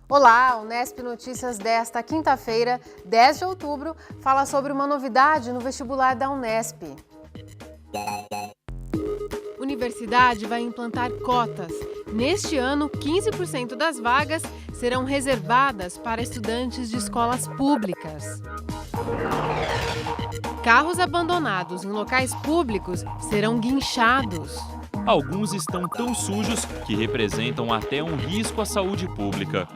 Olá, o Unesp Notícias desta quinta-feira, 10 de outubro, fala sobre uma novidade no vestibular da Unesp. Universidade vai implantar cotas. Neste ano, 15% das vagas serão reservadas para estudantes de escolas públicas. Carros abandonados em locais públicos serão guinchados. Alguns estão tão sujos que representam até um risco à saúde pública.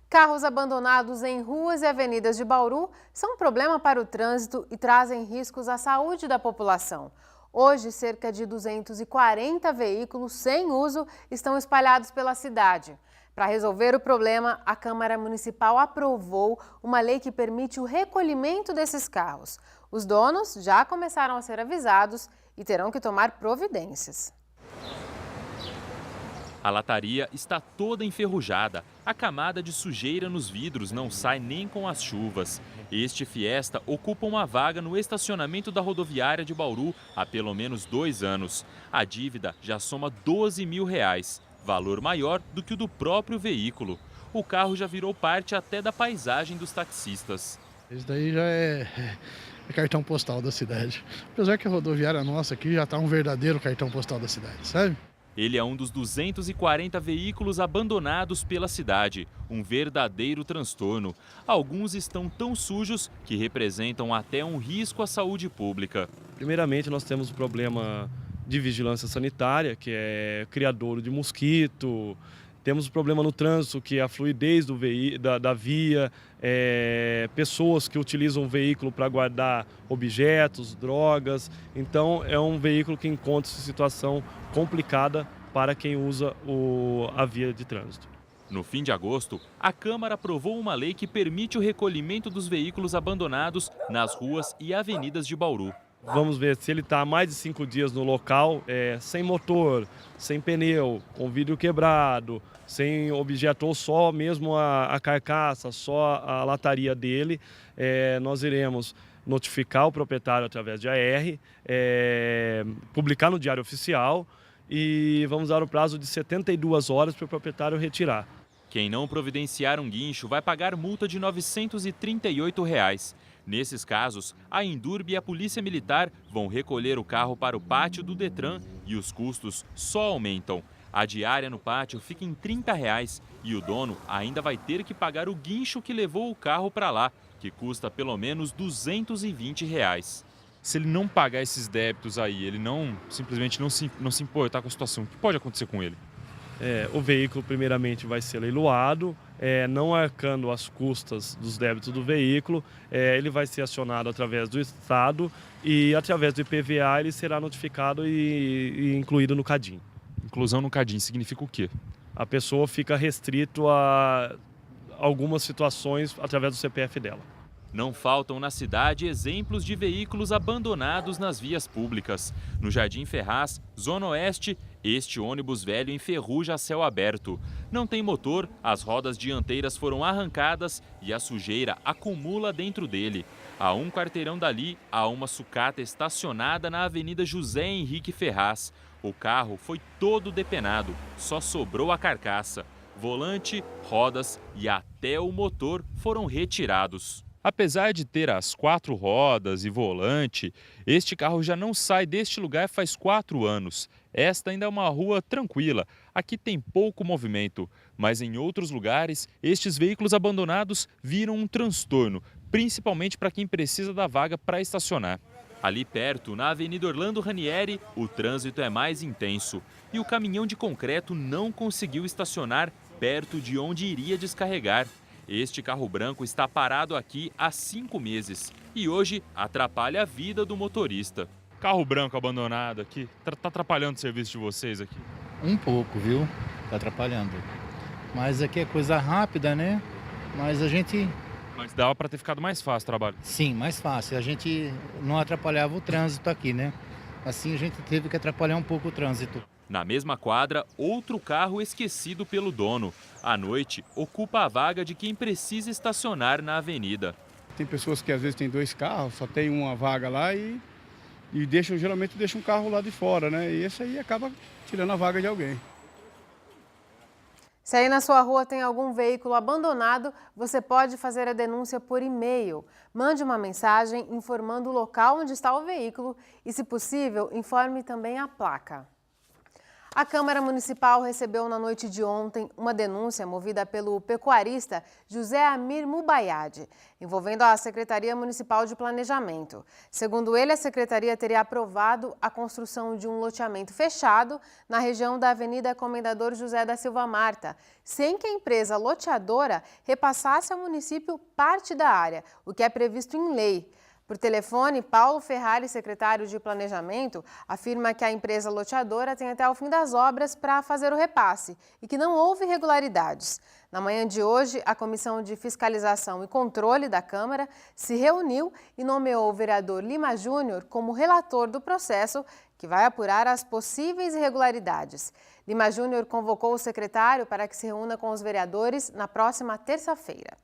Carros abandonados em ruas e avenidas de Bauru são um problema para o trânsito e trazem riscos à saúde da população. Hoje, cerca de 240 veículos sem uso estão espalhados pela cidade. Para resolver o problema, a Câmara Municipal aprovou uma lei que permite o recolhimento desses carros. Os donos já começaram a ser avisados e terão que tomar providências. A lataria está toda enferrujada. A camada de sujeira nos vidros não sai nem com as chuvas. Este Fiesta ocupa uma vaga no estacionamento da rodoviária de Bauru há pelo menos 2 anos. A dívida já soma R$12 mil, valor maior do que o do próprio veículo. O carro já virou parte até da paisagem dos taxistas. Isso daí já é cartão postal da cidade. Apesar que a rodoviária nossa aqui já está um verdadeiro cartão postal da cidade, sabe? Ele é um dos 240 veículos abandonados pela cidade, um verdadeiro transtorno. Alguns estão tão sujos que representam até um risco à saúde pública. Primeiramente, nós temos o problema de vigilância sanitária, que é criadouro de mosquito. Temos o problema no trânsito, que é a fluidez da via, pessoas que utilizam o veículo para guardar objetos, drogas. Então, é um veículo que encontra-se em situação complicada para quem usa a via de trânsito. No fim de agosto, a Câmara aprovou uma lei que permite o recolhimento dos veículos abandonados nas ruas e avenidas de Bauru. Vamos ver se ele está há mais de 5 dias no local, sem motor, sem pneu, com vidro quebrado, sem objeto ou só mesmo a carcaça, só a lataria dele. Nós iremos notificar o proprietário através de AR, publicar no Diário Oficial e vamos dar o prazo de 72 horas para o proprietário retirar. Quem não providenciar um guincho vai pagar multa de R$ 938. Nesses casos, a Indurb e a Polícia Militar vão recolher o carro para o pátio do Detran e os custos só aumentam. A diária no pátio fica em R$ 30 e o dono ainda vai ter que pagar o guincho que levou o carro para lá, que custa pelo menos R$ 220. Se ele não pagar esses débitos aí, ele simplesmente não se importar com a situação, o que pode acontecer com ele? O veículo primeiramente vai ser leiloado, não arcando as custas dos débitos do veículo, ele vai ser acionado através do Estado e através do IPVA ele será notificado e incluído no CADIM. Inclusão no CADIM significa o quê? A pessoa fica restrito a algumas situações através do CPF dela. Não faltam na cidade exemplos de veículos abandonados nas vias públicas. No Jardim Ferraz, Zona Oeste, este ônibus velho enferruja a céu aberto. Não tem motor, as rodas dianteiras foram arrancadas e a sujeira acumula dentro dele. A um quarteirão dali, há uma sucata estacionada na Avenida José Henrique Ferraz. O carro foi todo depenado, só sobrou a carcaça. Volante, rodas e até o motor foram retirados. Apesar de ter as 4 rodas e volante, este carro já não sai deste lugar faz 4 anos. Esta ainda é uma rua tranquila, aqui tem pouco movimento, mas em outros lugares, estes veículos abandonados viram um transtorno, principalmente para quem precisa da vaga para estacionar. Ali perto, na Avenida Orlando Ranieri, o trânsito é mais intenso e o caminhão de concreto não conseguiu estacionar perto de onde iria descarregar. Este carro branco está parado aqui há 5 meses e hoje atrapalha a vida do motorista. Carro branco abandonado aqui, tá atrapalhando o serviço de vocês aqui? Um pouco, viu? Tá atrapalhando. Mas aqui é coisa rápida, né? Mas a gente... Mas dava para ter ficado mais fácil o trabalho. Sim, mais fácil. A gente não atrapalhava o trânsito aqui, né? Assim a gente teve que atrapalhar um pouco o trânsito. Na mesma quadra, outro carro esquecido pelo dono. À noite, ocupa a vaga de quem precisa estacionar na avenida. Tem pessoas que às vezes tem 2 carros, só tem uma vaga lá e geralmente deixam um carro lá de fora, né? E esse aí acaba tirando a vaga de alguém. Se aí na sua rua tem algum veículo abandonado, você pode fazer a denúncia por e-mail. Mande uma mensagem informando o local onde está o veículo e, se possível, informe também a placa. A Câmara Municipal recebeu na noite de ontem uma denúncia movida pelo pecuarista José Amir Mubayad, envolvendo a Secretaria Municipal de Planejamento. Segundo ele, a Secretaria teria aprovado a construção de um loteamento fechado na região da Avenida Comendador José da Silva Marta, sem que a empresa loteadora repassasse ao município parte da área, o que é previsto em lei. Por telefone, Paulo Ferrari, secretário de Planejamento, afirma que a empresa loteadora tem até o fim das obras para fazer o repasse e que não houve irregularidades. Na manhã de hoje, a Comissão de Fiscalização e Controle da Câmara se reuniu e nomeou o vereador Lima Júnior como relator do processo, que vai apurar as possíveis irregularidades. Lima Júnior convocou o secretário para que se reúna com os vereadores na próxima terça-feira.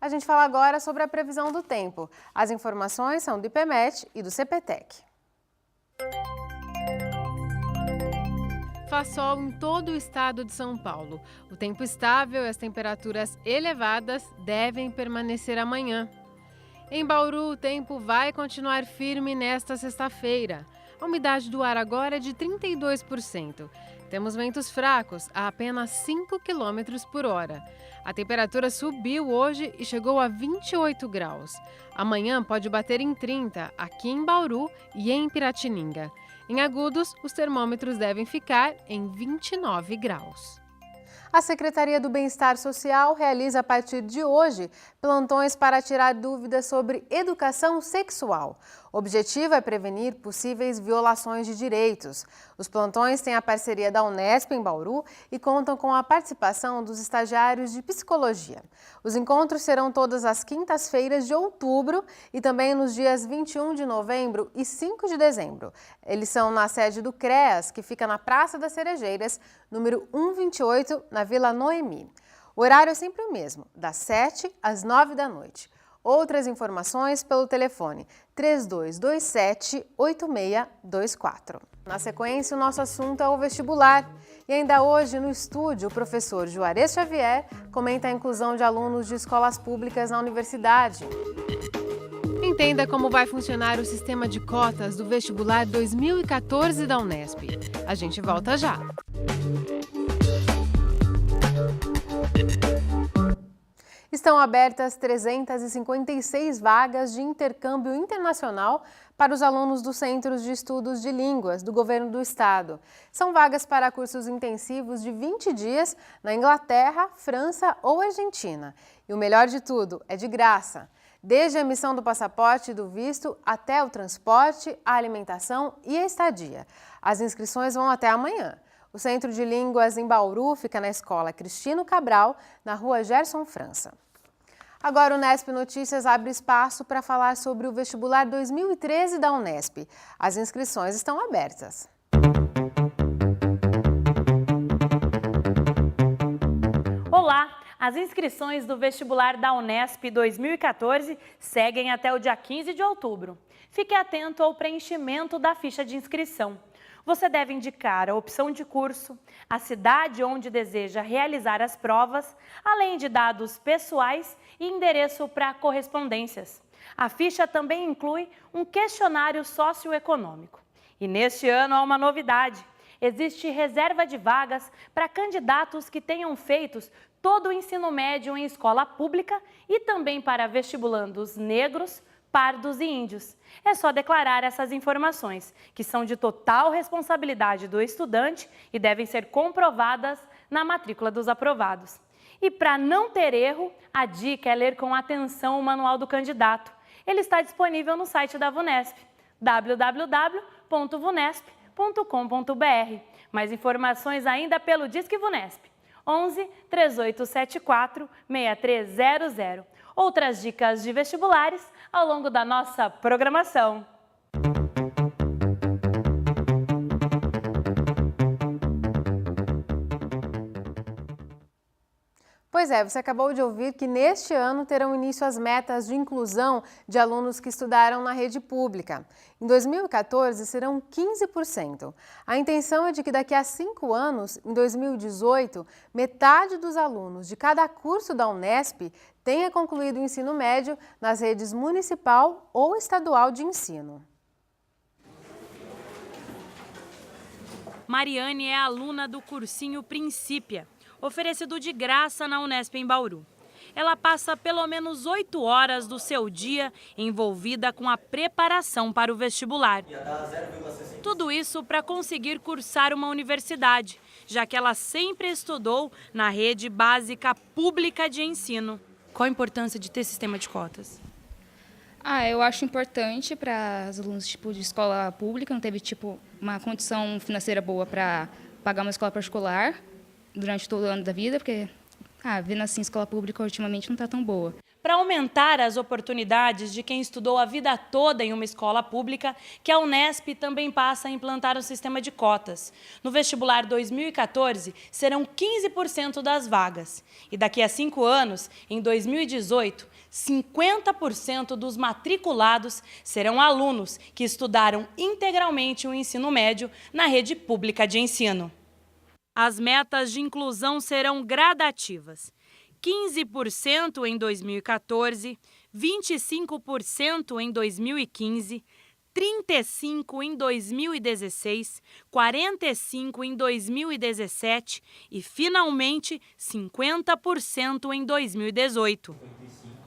A gente fala agora sobre a previsão do tempo. As informações são do IPMET e do CPTEC. Faz sol em todo o estado de São Paulo. O tempo estável e as temperaturas elevadas devem permanecer amanhã. Em Bauru, o tempo vai continuar firme nesta sexta-feira. A umidade do ar agora é de 32%. Temos ventos fracos a apenas 5 km por hora. A temperatura subiu hoje e chegou a 28 graus. Amanhã pode bater em 30 aqui em Bauru e em Piratininga. Em Agudos, os termômetros devem ficar em 29 graus. A Secretaria do Bem-Estar Social realiza a partir de hoje plantões para tirar dúvidas sobre educação sexual. O objetivo é prevenir possíveis violações de direitos. Os plantões têm a parceria da Unesp em Bauru e contam com a participação dos estagiários de psicologia. Os encontros serão todas as quintas-feiras de outubro e também nos dias 21 de novembro e 5 de dezembro. Eles são na sede do CREAS, que fica na Praça das Cerejeiras, número 128, na Vila Noemi. O horário é sempre o mesmo, das 7 às 9 da noite. Outras informações pelo telefone 3227-8624. Na sequência, o nosso assunto é o vestibular. E ainda hoje, no estúdio, o professor Juarez Xavier comenta a inclusão de alunos de escolas públicas na universidade. Entenda como vai funcionar o sistema de cotas do vestibular 2014 da Unesp. A gente volta já. Estão abertas 356 vagas de intercâmbio internacional para os alunos dos Centros de Estudos de Línguas do Governo do Estado. São vagas para cursos intensivos de 20 dias na Inglaterra, França ou Argentina. E o melhor de tudo, é de graça. Desde a emissão do passaporte e do visto até o transporte, a alimentação e a estadia. As inscrições vão até amanhã. O Centro de Línguas em Bauru fica na Escola Cristino Cabral, na Rua Gerson França. Agora o Unesp Notícias abre espaço para falar sobre o vestibular 2013 da Unesp. As inscrições estão abertas. Olá! As inscrições do vestibular da Unesp 2014 seguem até o dia 15 de outubro. Fique atento ao preenchimento da ficha de inscrição. Você deve indicar a opção de curso, a cidade onde deseja realizar as provas, além de dados pessoais e endereço para correspondências. A ficha também inclui um questionário socioeconômico. E neste ano há uma novidade. Existe reserva de vagas para candidatos que tenham feito todo o ensino médio em escola pública e também para vestibulandos negros, pardos e índios. É só declarar essas informações, que são de total responsabilidade do estudante e devem ser comprovadas na matrícula dos aprovados. E para não ter erro, a dica é ler com atenção o manual do candidato. Ele está disponível no site da VUNESP, www.vunesp.com.br. Mais informações ainda pelo Disque VUNESP, 11 3874 6300. Outras dicas de vestibulares ao longo da nossa programação. Pois é, você acabou de ouvir que neste ano terão início as metas de inclusão de alunos que estudaram na rede pública. Em 2014 serão 15%. A intenção é de que daqui a 5 anos, em 2018, metade dos alunos de cada curso da Unesp tenha concluído o ensino médio nas redes municipal ou estadual de ensino. Mariane é aluna do cursinho Princípia, oferecido de graça na Unesp em Bauru. Ela passa pelo menos 8 horas do seu dia envolvida com a preparação para o vestibular. Tudo isso para conseguir cursar uma universidade, já que ela sempre estudou na rede básica pública de ensino. Qual a importância de ter sistema de cotas? Eu acho importante para os alunos de escola pública, não teve uma condição financeira boa para pagar uma escola particular durante todo o ano da vida, porque vendo assim, escola pública ultimamente não está tão boa. Para aumentar as oportunidades de quem estudou a vida toda em uma escola pública, que a Unesp também passa a implantar o sistema de cotas. No vestibular 2014, serão 15% das vagas. E daqui a 5 anos, em 2018, 50% dos matriculados serão alunos que estudaram integralmente o ensino médio na rede pública de ensino. As metas de inclusão serão gradativas. 15% em 2014, 25% em 2015, 35% em 2016, 45% em 2017 e, finalmente, 50% em 2018.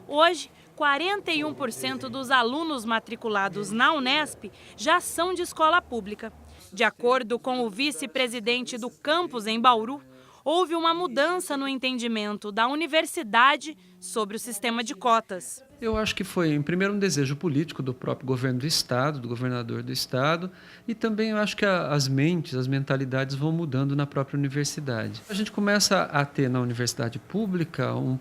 Hoje, 41% dos alunos matriculados na Unesp já são de escola pública. De acordo com o vice-presidente do campus em Bauru, houve uma mudança no entendimento da universidade sobre o sistema de cotas. Eu acho que foi, em primeiro, um desejo político do próprio governo do Estado, do governador do Estado, e também eu acho que as mentalidades vão mudando na própria universidade. A gente começa a ter na universidade pública um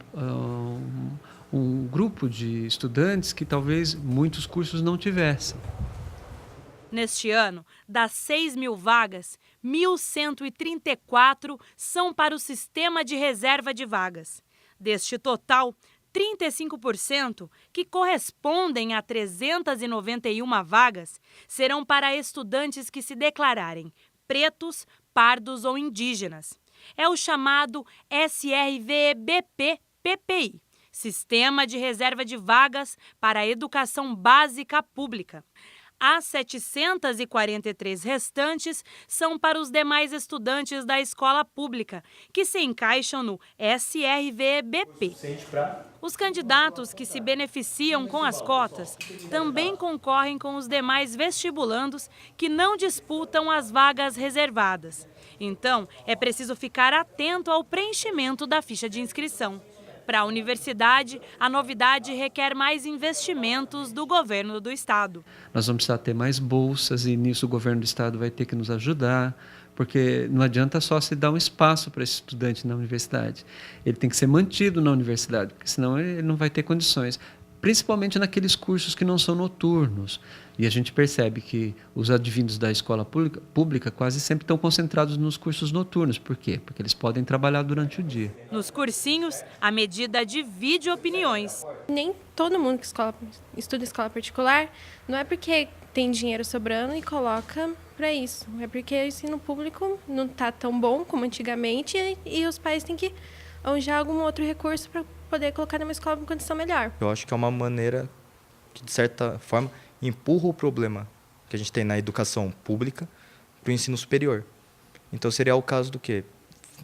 grupo de estudantes que talvez muitos cursos não tivessem. Neste ano, das 6.000 vagas, 1.134 são para o sistema de reserva de vagas. Deste total, 35%, que correspondem a 391 vagas, serão para estudantes que se declararem pretos, pardos ou indígenas. É o chamado SRVBP-PPI, Sistema de Reserva de Vagas para a Educação Básica Pública. As 743 restantes são para os demais estudantes da escola pública, que se encaixam no SRVBP. Os candidatos que se beneficiam com as cotas também concorrem com os demais vestibulandos que não disputam as vagas reservadas. Então, é preciso ficar atento ao preenchimento da ficha de inscrição. Para a universidade, a novidade requer mais investimentos do governo do estado. Nós vamos precisar ter mais bolsas e nisso o governo do estado vai ter que nos ajudar, porque não adianta só se dar um espaço para esse estudante na universidade. Ele tem que ser mantido na universidade, porque senão ele não vai ter condições, principalmente naqueles cursos que não são noturnos. E a gente percebe que os advindos da escola pública quase sempre estão concentrados nos cursos noturnos. Por quê? Porque eles podem trabalhar durante o dia. Nos cursinhos, a medida divide opiniões. Nem todo mundo que estuda escola particular, não é porque tem dinheiro sobrando e coloca para isso. É porque o ensino público não está tão bom como antigamente e os pais têm que arranjar algum outro recurso para poder colocar numa escola em condição melhor. Eu acho que é uma maneira que, de certa forma, empurra o problema que a gente tem na educação pública para o ensino superior. Então, seria o caso do quê?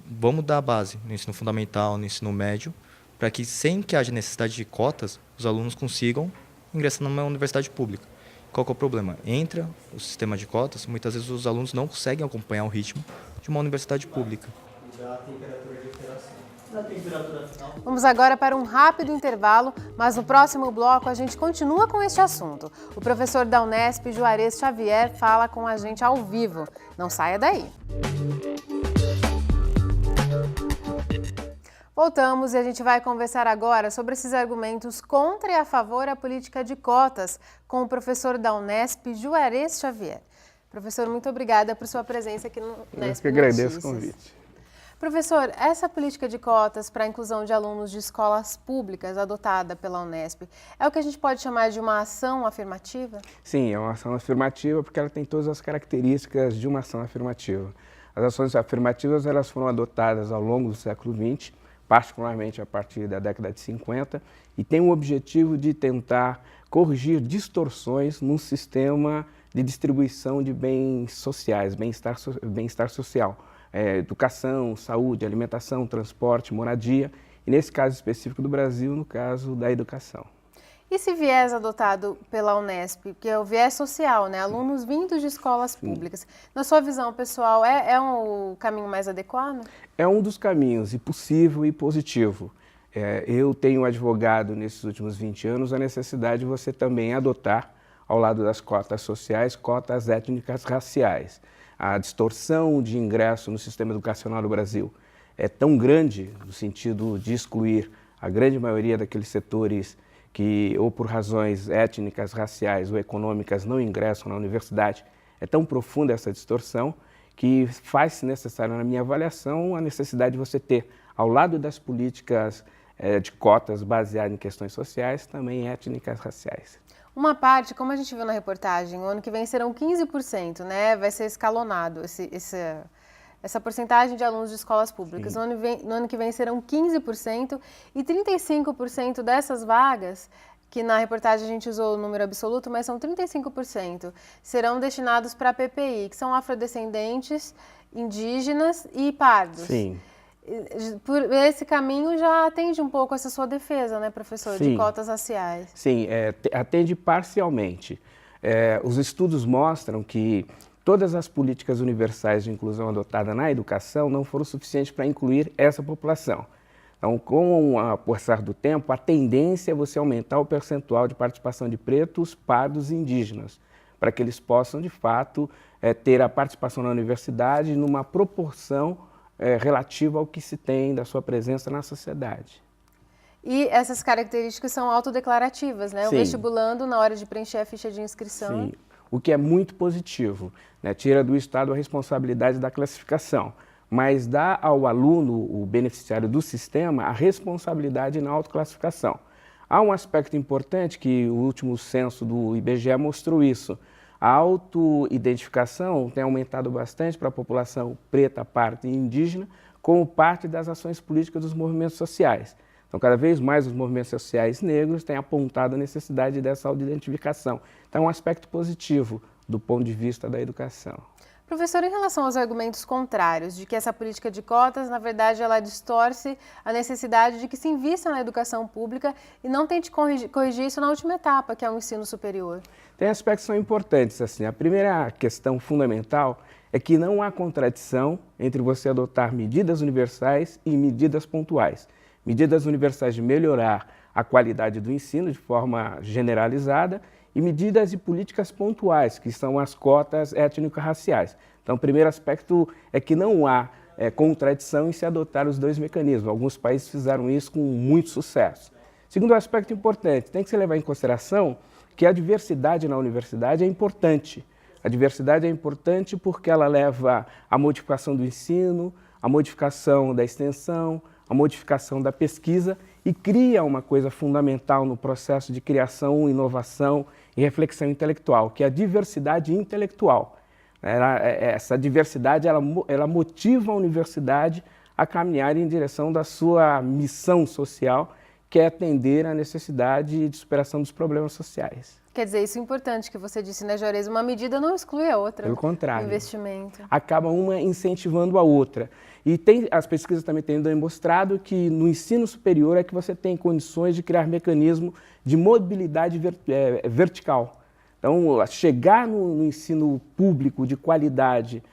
Vamos dar a base no ensino fundamental, no ensino médio, para que, sem que haja necessidade de cotas, os alunos consigam ingressar numa universidade pública. Qual que é o problema? Entra o sistema de cotas, muitas vezes os alunos não conseguem acompanhar o ritmo de uma universidade pública. Vamos agora para um rápido intervalo, mas no próximo bloco a gente continua com este assunto. O professor da Unesp, Juarez Xavier, fala com a gente ao vivo. Não saia daí. Voltamos e a gente vai conversar agora sobre esses argumentos contra e a favor da política de cotas com o professor da Unesp, Juarez Xavier. Professor, muito obrigada por sua presença aqui no Unesp Notícias. Eu que agradeço o convite. Professor, essa política de cotas para a inclusão de alunos de escolas públicas adotada pela Unesp é o que a gente pode chamar de uma ação afirmativa? Sim, é uma ação afirmativa porque ela tem todas as características de uma ação afirmativa. As ações afirmativas elas foram adotadas ao longo do século XX, particularmente a partir da década de 50, e tem o objetivo de tentar corrigir distorções no sistema de distribuição de bens sociais, bem-estar social. Educação, saúde, alimentação, transporte, moradia, e nesse caso específico do Brasil, no caso da educação. E esse viés adotado pela Unesp, que é o viés social, né? Alunos vindos de escolas públicas, na sua visão pessoal, é o caminho mais adequado? É um dos caminhos, e possível e positivo. Eu tenho advogado nesses últimos 20 anos a necessidade de você também adotar, ao lado das cotas sociais, cotas étnicas raciais. A distorção de ingresso no sistema educacional do Brasil é tão grande, no sentido de excluir a grande maioria daqueles setores que, ou por razões étnicas, raciais ou econômicas, não ingressam na universidade. É tão profunda essa distorção que faz-se necessário, na minha avaliação, a necessidade de você ter, ao lado das políticas de cotas baseadas em questões sociais, também étnicas, raciais. Uma parte, como a gente viu na reportagem, o ano que vem serão 15%, né? Vai ser escalonado essa porcentagem de alunos de escolas públicas. No ano que vem serão 15% e 35% dessas vagas, que na reportagem a gente usou o número absoluto, mas são 35%, serão destinados para a PPI, que são afrodescendentes, indígenas e pardos. Sim. Por esse caminho já atende um pouco essa sua defesa, né, professor, Sim. de cotas raciais? Sim, atende parcialmente. Os estudos mostram que todas as políticas universais de inclusão adotadas na educação não foram suficientes para incluir essa população. Então, com o passar do tempo, a tendência é você aumentar o percentual de participação de pretos, pardos e indígenas, para que eles possam, de fato, ter a participação na universidade numa proporção relativa ao que se tem da sua presença na sociedade. E essas características são autodeclarativas, né? Sim. O vestibulando, na hora de preencher a ficha de inscrição. Sim, o que é muito positivo, né? Tira do Estado a responsabilidade da classificação, mas dá ao aluno, o beneficiário do sistema, a responsabilidade na autoclassificação. Há um aspecto importante que o último censo do IBGE mostrou isso. A autoidentificação tem aumentado bastante para a população preta, parda e indígena, como parte das ações políticas dos movimentos sociais. Então, cada vez mais os movimentos sociais negros têm apontado a necessidade dessa autoidentificação. Então, é um aspecto positivo do ponto de vista da educação. Professor, em relação aos argumentos contrários, de que essa política de cotas, na verdade, ela distorce a necessidade de que se invista na educação pública e não tente corrigir isso na última etapa, que é o ensino superior. Tem aspectos que são importantes. Assim. A primeira questão fundamental é que não há contradição entre você adotar medidas universais e medidas pontuais. Medidas universais de melhorar a qualidade do ensino de forma generalizada e medidas e políticas pontuais, que são as cotas étnico-raciais. Então, o primeiro aspecto é que não há contradição em se adotar os dois mecanismos. Alguns países fizeram isso com muito sucesso. Segundo aspecto importante, tem que se levar em consideração que a diversidade na universidade é importante. A diversidade é importante porque ela leva à modificação do ensino, à modificação da extensão, à modificação da pesquisa e cria uma coisa fundamental no processo de criação, inovação e reflexão intelectual, que é a diversidade intelectual. Essa diversidade ela motiva a universidade a caminhar em direção da sua missão social, que é atender à necessidade de superação dos problemas sociais. Quer dizer, isso é importante que você disse, né, Juarez? Uma medida não exclui a outra. Pelo contrário. Investimento. Acaba uma incentivando a outra. E as pesquisas também têm demonstrado que no ensino superior é que você tem condições de criar mecanismo de mobilidade vertical. Então, chegar no ensino público de qualidade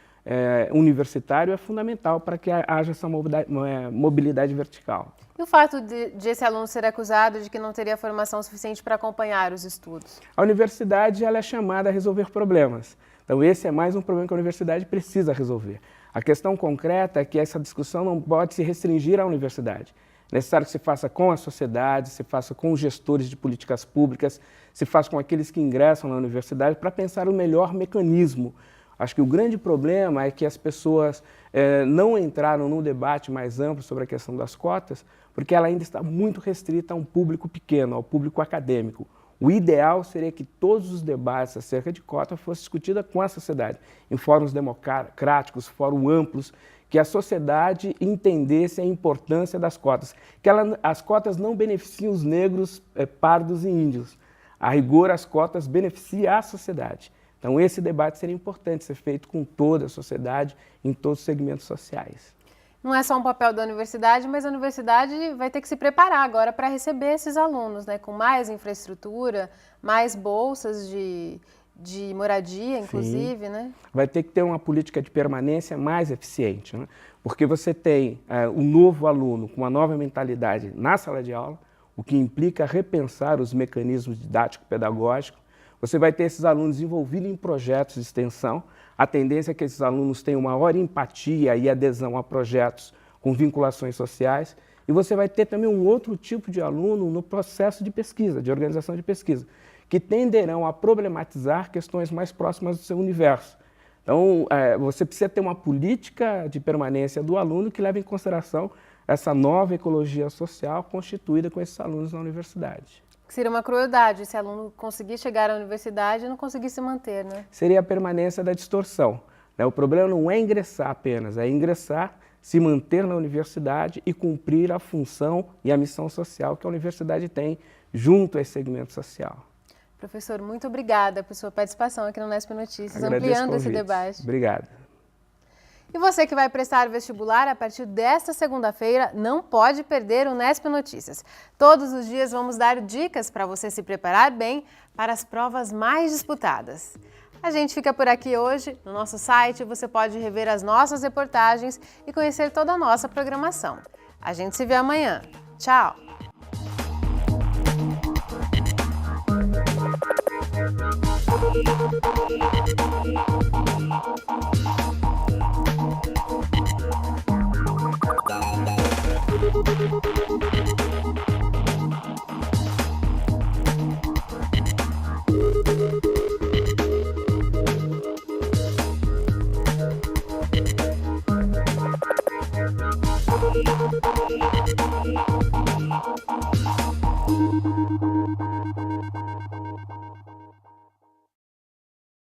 universitário é fundamental para que haja essa mobilidade vertical. E o fato de esse aluno ser acusado de que não teria formação suficiente para acompanhar os estudos? A universidade ela é chamada a resolver problemas. Então, esse é mais um problema que a universidade precisa resolver. A questão concreta é que essa discussão não pode se restringir à universidade. É necessário que se faça com a sociedade, se faça com os gestores de políticas públicas, se faça com aqueles que ingressam na universidade para pensar o melhor mecanismo. Acho que o grande problema é que as pessoas não entraram num debate mais amplo sobre a questão das cotas, porque ela ainda está muito restrita a um público pequeno, ao público acadêmico. O ideal seria que todos os debates acerca de cota fossem discutidos com a sociedade, em fóruns democráticos, fóruns amplos, que a sociedade entendesse a importância das cotas. Que as cotas não beneficiam os negros, pardos e índios. A rigor, as cotas beneficiam a sociedade. Então, esse debate seria importante ser feito com toda a sociedade, em todos os segmentos sociais. Não é só um papel da universidade, mas a universidade vai ter que se preparar agora para receber esses alunos, né? Com mais infraestrutura, mais bolsas de moradia, inclusive, Sim. né? Vai ter que ter uma política de permanência mais eficiente, né? Porque você tem um novo aluno com uma nova mentalidade na sala de aula, o que implica repensar os mecanismos didático-pedagógicos. Você vai ter esses alunos envolvidos em projetos de extensão. A tendência é que esses alunos tenham maior empatia e adesão a projetos com vinculações sociais. E você vai ter também um outro tipo de aluno no processo de pesquisa, de organização de pesquisa, que tenderão a problematizar questões mais próximas do seu universo. Então, você precisa ter uma política de permanência do aluno que leve em consideração essa nova ecologia social constituída com esses alunos na universidade. Seria uma crueldade se aluno conseguir chegar à universidade e não conseguir se manter, né? Seria a permanência da distorção, né? O problema não é ingressar apenas, é ingressar, se manter na universidade e cumprir a função e a missão social que a universidade tem junto a esse segmento social. Professor, muito obrigada por sua participação aqui no Unesp Notícias, Agradeço ampliando esse debate. Obrigado. E você que vai prestar vestibular a partir desta segunda-feira, não pode perder o Unesp Notícias. Todos os dias vamos dar dicas para você se preparar bem para as provas mais disputadas. A gente fica por aqui hoje. No nosso site você pode rever as nossas reportagens e conhecer toda a nossa programação. A gente se vê amanhã. Tchau! Thank you.